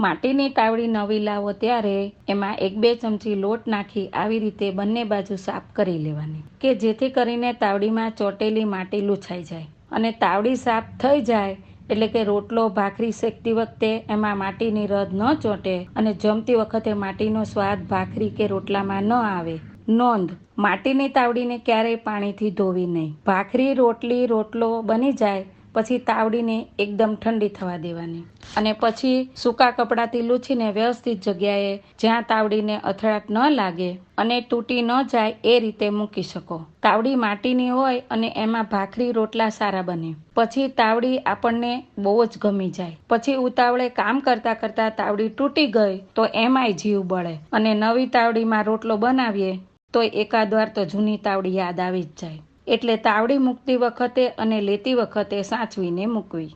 માટીની તાવડી નવી લાવો ત્યારે એમાં 1-2 ચમચી લોટ નાખી આવી રીતે બંને બાજુ સાફ કરી લેવાની કે જેથી કરીને તાવડીમાં ચોટેલી માટી લૂછાઈ જાય અને તાવડી સાફ થઈ જાય એટલે કે રોટલો ભાખરી શેકતી વખતે એમાં માટીની રદ ન ચોંટે અને જમતી વખતે માટીનો સ્વાદ ભાખરી કે રોટલામાં ન આવે. નોંધ: માટીની તાવડીને ક્યારેય પાણીથી ધોવી નહીં. ભાખરી, રોટલી, રોટલો બની જાય પછી તાવડીને એકદમ ઠંડી થવા દેવાની અને પછી સૂકા કપડાથી લૂછીને વ્યવસ્થિત જગ્યાએ જ્યાં તાવડીને અથડાટ ન લાગે અને તૂટી ન જાય એ રીતે મૂકી શકો. તાવડી માટીની હોય અને એમાં ભાખરી, રોટલા સારા બને. પછી તાવડી આપણને બહુ જ ગમી જાય. પછી ઉતાવળે કામ કરતા કરતા તાવડી તૂટી ગઈ તો એમાંય જીવ બળે અને નવી તાવડીમાં રોટલો બનાવીએ તો એકાદ વાર તો જૂની તાવડી યાદ આવી જ જાય. એટલે તાવડી મૂકતી વખતે અને લેતી વખતે સાચવીને મૂકવી.